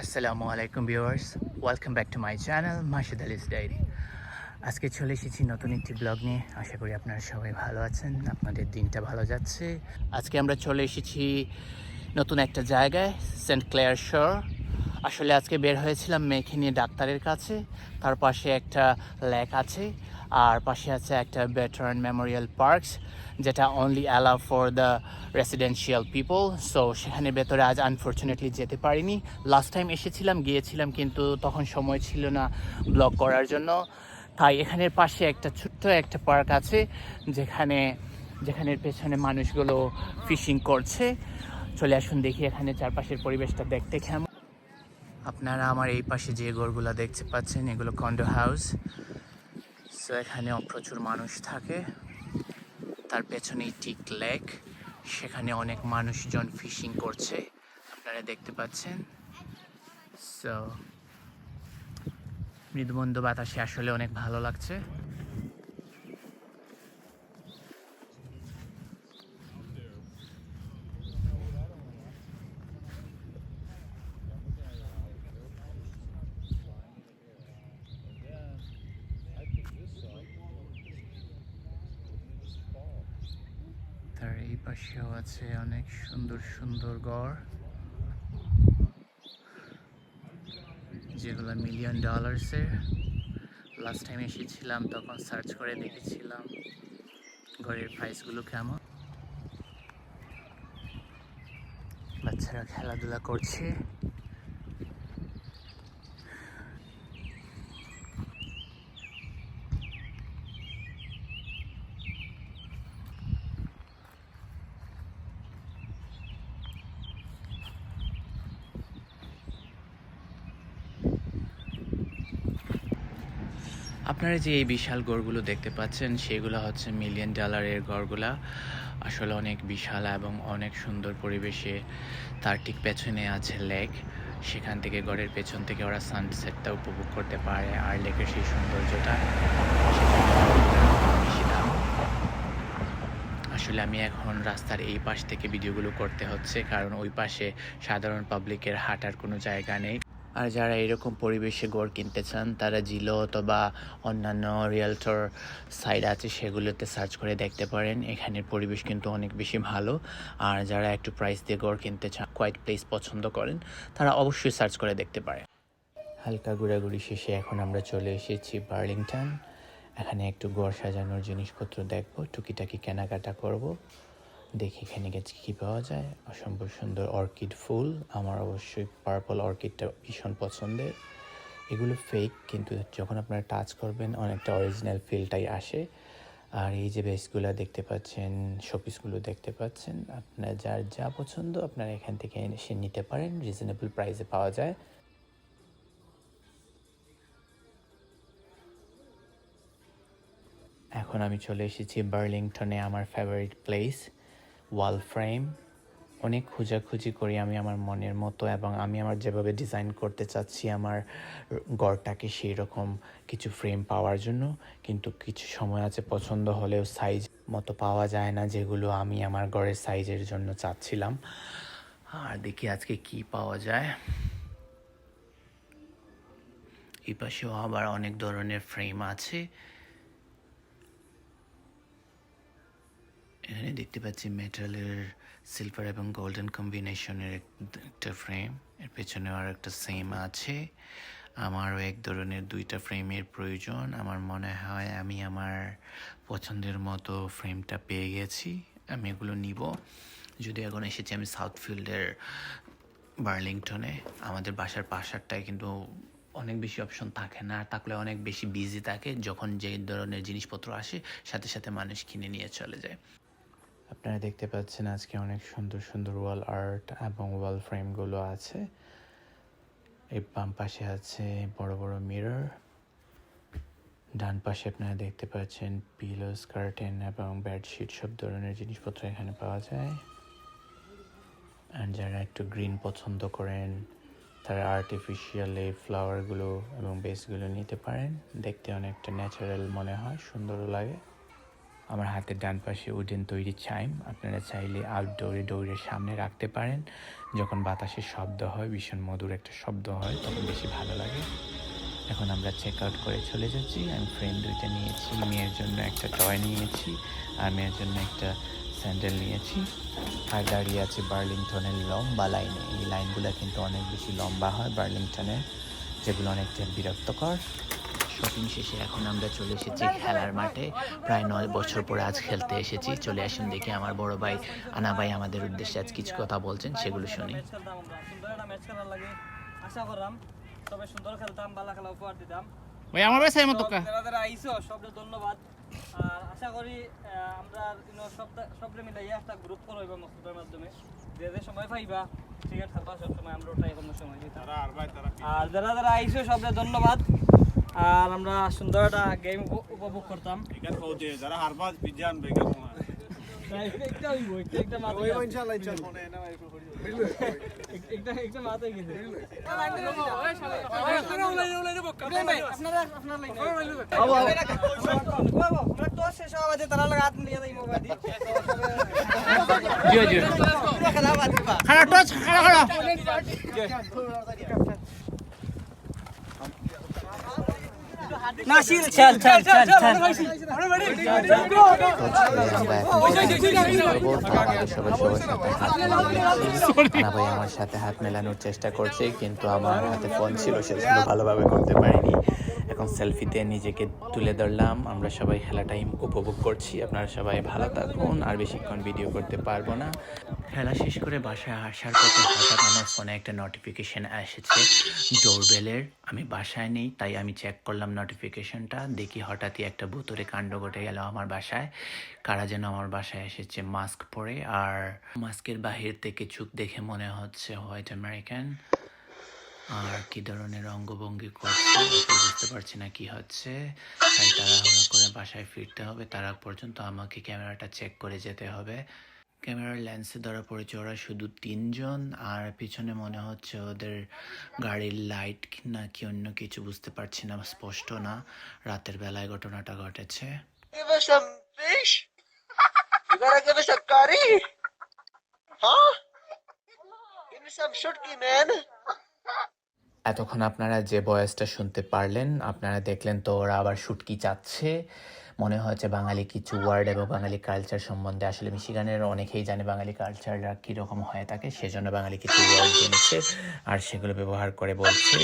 আসসালামু আলাইকুম viewers, welcome back to my channel মাশিদ আলিস ডায়েরি। আজকে চলে এসেছি নতুন একটি ব্লগ নিয়ে। আশা করি আপনারা সবাই ভালো আছেন, আপনাদের দিনটা ভালো যাচ্ছে। আজকে আমরা চলে এসেছি নতুন একটা জায়গায়, সেন্ট ক্লেয়ার শোর। আসলে আজকে বের হয়েছিলাম মেয়েকে নিয়ে ডাক্তারের কাছে। তার পাশে একটা লেক আছে, আর পাশে আছে একটা ভেটারান মেমোরিয়াল পার্কস, যেটা only allow for the residential people. So সেখানে ভেতরে আজ আনফর্চুনেটলি যেতে পারিনি। লাস্ট টাইম গিয়েছিলাম, কিন্তু তখন সময় ছিল না ব্লগ করার জন্য। তাই এখানের পাশে একটা ছোট্ট একটা পার্ক আছে, যেখানের পেছনে মানুষগুলো ফিশিং করছে। চলে আসুন দেখি এখানে চারপাশের পরিবেশটা দেখতে কেমন। আপনারা আমার এই পাশে যে ঘরগুলো দেখতে পাচ্ছেন, এগুলো কন্ডো হাউস। সো এখানে প্রচুর মানুষ থাকে। তার পেছনেই ঠিক লেক, সেখানে অনেক মানুষজন ফিশিং করছে, আপনারা দেখতে পাচ্ছেন। সো মৃদুমন্দ বাতাসে আসলে অনেক ভালো লাগছে। তার এই পাশেও আছে অনেক সুন্দর সুন্দর ঘর, যেগুলো মিলিয়ন ডলার্সের। লাস্ট টাইম এসেছিলাম তখন সার্চ করে দেখেছিলাম ঘরের প্রাইসগুলো কেমন। বাচ্চারা খেলাধুলা করছে। আপনারা যে এই বিশাল গড়গুলো দেখতে পাচ্ছেন, সেগুলো হচ্ছে মিলিয়ন ডলারের গড়গুলা। আসলে অনেক বিশাল এবং অনেক সুন্দর পরিবেশে। তার ঠিক পেছনে আছে লেক, সেখান থেকে গড়ের পেছন থেকে ওরা সানসেটটা উপভোগ করতে পারে। আর লেকের সেই সৌন্দর্যটা, বেশি দাম। আসলে আমি এখন রাস্তার এই পাশ থেকে ভিডিওগুলো করতে হচ্ছে, কারণ ওই পাশে সাধারণ পাবলিকের হাঁটার কোনো জায়গা নেই। আর যারা এরকম পরিবেশে গড় কিনতে চান, তারা জিলো অথবা অন্যান্য রিয়েলটর সাইট আছে, সেগুলোতে সার্চ করে দেখতে পারেন। এখানের পরিবেশ কিন্তু অনেক বেশি ভালো। আর যারা একটু প্রাইস দিয়ে গড় কিনতে চান, কোয়াইট প্লেস পছন্দ করেন, তারা অবশ্যই সার্চ করে দেখতে পারেন। হালকা ঘোরাঘুরি শেষে এখন আমরা চলে এসেছি বার্লিংটন। এখানে একটু গড় সাজানোর জিনিসপত্র দেখব, টুকিটাকি কেনাকাটা করব। দেখি এখানে গেছে কী পাওয়া যায়। অসম্ভব সুন্দর অর্কিড ফুল, আমার অবশ্যই পার্পল অর্কিডটা ভীষণ পছন্দের। এগুলো ফেক, কিন্তু যখন আপনারা টাচ করবেন অনেকটা অরিজিনাল ফিলটাই আসে। আর এই যে বেসগুলো দেখতে পাচ্ছেন, শোপিসগুলো দেখতে পাচ্ছেন, আপনার যার যা পছন্দ আপনারা এখান থেকে এসে নিতে পারেন। রিজনেবল প্রাইসে পাওয়া যায়। এখন আমি চলে এসেছি বার্লিংটনে আমার ফেভারিট প্লেস, ওয়াল ফ্রেম। অনেক খোঁজাখুঁজি করি আমি আমার মনের মতো, এবং আমি আমার যেভাবে ডিজাইন করতে চাচ্ছি আমার ঘরটাকে, সেই রকম কিছু ফ্রেম পাওয়ার জন্য। কিন্তু কিছু সময় আছে পছন্দ হলেও সাইজ মতো পাওয়া যায় না, যেগুলো আমি আমার ঘরের সাইজের জন্য চাচ্ছিলাম। আর দেখি আজকে কি পাওয়া যায়। এই পাশেও আবার অনেক ধরনের ফ্রেম আছে। এখানে দেখতে পাচ্ছি মেটালের সিলভার এবং গোল্ডেন কম্বিনেশনের একটা ফ্রেম। এর পেছনেও আর একটা সেম আছে। আমারও এক ধরনের দুইটা ফ্রেমের প্রয়োজন। আমার মনে হয় আমি আমার পছন্দের মতো ফ্রেমটা পেয়ে গেছি, আমি এগুলো নিব। যদি এখন এসেছি আমি সাউথফিল্ডের বার্লিংটনে। আমাদের বাসার পাশারটায় কিন্তু অনেক বেশি অপশন থাকে না, থাকলে অনেক বেশি বিজি থাকে। যখন যে ধরনের জিনিসপত্র আসে, সাথে সাথে মানুষ কিনে নিয়ে চলে যায়। আপনারা দেখতে পাচ্ছেন আজকে অনেক সুন্দর সুন্দর ওয়াল আর্ট এবং ওয়াল ফ্রেমগুলো আছে। এই বাম পাশে আছে বড় বড় মিরর। ডান পাশে আপনারা দেখতে পাচ্ছেন পিলোস, কার্টেন এবং বেডশিট, সব ধরনের জিনিসপত্র এখানে পাওয়া যায়। আর যারা একটু গ্রিন পছন্দ করেন, তারা আর্টিফিশিয়াল এই ফ্লাওয়ারগুলো এবং বেসগুলো নিতে পারেন। দেখতে অনেকটা ন্যাচারাল মনে হয়, সুন্দরও লাগে। আমার হাতের ডান পাশে উডেন তৈরি চাইম, আপনারা চাইলে আউটডোরে ডোরের সামনে রাখতে পারেন। যখন বাতাসের শব্দ হয়, ভীষণ মধুর একটা শব্দ হয়, তখন বেশি ভালো লাগে। এখন আমরা চেক আউট করে চলে যাচ্ছি। আমি ফ্রেন্ড দুইটা নিয়েছি, মেয়ের জন্য একটা টয় নিয়েছি আর মেয়ের জন্য একটা স্যান্ডেল নিয়েছি। আর দাঁড়িয়ে আছে বার্লিংটনের লম্বা লাইনে। এই লাইনগুলো কিন্তু অনেক বেশি লম্বা হয় বার্লিংটনের, যেগুলো অনেকটা বিরক্তকর। শপিং শেষে এখন আমরা চলে এসেছি খেলার মাঠে। প্রায় 9 বছর পরে আজ খেলতে এসেছি। চলে আসুন দেখি আমার বড় ভাই আনা ভাই আমাদের উদ্দেশ্যে আজ কিছু কথা বলছেন, সেগুলো শুনি। আশা করলাম তবে সুন্দর খেলতাম, ভালো খেলা উপহার দিতাম। ভাই আমার ভাই সাইমত কা যারা আইছো সবকে ধন্যবাদ। আর আশা করি আমরা সবরে মিলাইয়া একটা গ্রুপ করব মসজিদের মাধ্যমে, যে যে সময় পাইবা ক্রিকেট খেলবা সব সময় আমরা ট্রাই করব সময় দিতে। আর যারা আইছো সবরে ধন্যবাদ। আর আমরা সুন্দর একটা গেম উপভোগ করতাম। এখানে হতে যারা হারবা বিজান বেগা একটা হইবো একটা মাথা হইবো ইনশাআল্লাহ ইনশাআল্লাহ না একটা মাথা গেছে আপনারা তো শেষ হবে তারা লাগা হাত নিয়ে যাই মোবাইল দি জিও জিও খাড়া টচ খাড়া নাসির চল চল চল চল ভাই আমার সাথে হাত মেলানোর চেষ্টা করছে, কিন্তু আমার হাতে ফোন ছিল, সেগুলো ভালোভাবে করতে পারিনি। এখন সেলফিতে নিজেকে তুলে ধরলাম। আমরা সবাই খেলাটা উপভোগ করছি। আপনারা সবাই ভালো থাকুন। আর বেশিক্ষণ ভিডিও করতে পারবো না। খেলা শেষ করে বাসায় আসার পথে হঠাৎ আমার ফোনে একটা নোটিফিকেশন এসেছে ডোরবেলের। আমি বাসায় নেই, তাই আমি চেক করলাম নোটিফিকেশনটা। দেখি হঠাৎই একটা ভুতুড়ে কাণ্ড ঘটে গেল আমার বাসায়। কারা যেন আমার বাসায় এসেছে মাস্ক পরে, আর মাস্কের বাহির থেকে চোখ দেখে মনে হচ্ছে হোয়াইট আমেরিকান। আর কি ধরনের অঙ্গভঙ্গি করছে বুঝতে পারছি না কি হচ্ছে, তাই তাড়াহুড়ো করে বাসায় ফিরতে হবে। তার আগ পর্যন্ত আমাকে ক্যামেরাটা চেক করে যেতে হবে। ক্যামেরার লেন্সে ধরা পড়েছে ওরা শুধু 3 জন, আর পিছনে মনে হচ্ছে ওদের গাড়ির লাইট না কি অন্য কিছু, বুঝতে পারছি না, স্পষ্ট না। রাতের বেলায় ঘটনাটা ঘটেছে। Give us some fish. You gotta give us a curry. Huh? Give me some shutki, man. এতক্ষণ আপনারা যে ভয়েসটা শুনতে পারলেন, আপনারা দেখলেন তো ওরা আবার শুটকি চাচ্ছে। মনে হচ্ছে বাঙালি কিছু ওয়ার্ড এবং বাঙালি কালচার সম্বন্ধে, আসলে মিশিগানের অনেকেই জানে বাঙালি কালচাররা কীরকম হয়ে থাকে, সেজন্য বাঙালি কিছু ওয়ার্ড জেনেছে আর সেগুলো ব্যবহার করে বলছে।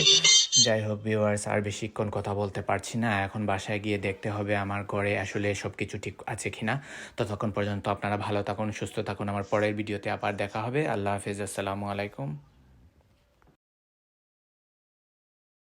যাই হোক ভিউয়ার্স, আর বেশিক্ষণ কথা বলতে পারছি না। এখন বাসায় গিয়ে দেখতে হবে আমার ঘরে আসলে সব কিছু ঠিক আছে কিনা। ততক্ষণ পর্যন্ত আপনারা ভালো থাকুন, সুস্থ থাকুন। আমার পরের ভিডিওতে আবার দেখা হবে। আল্লাহ হাফেজ, আসসালামু আলাইকুম।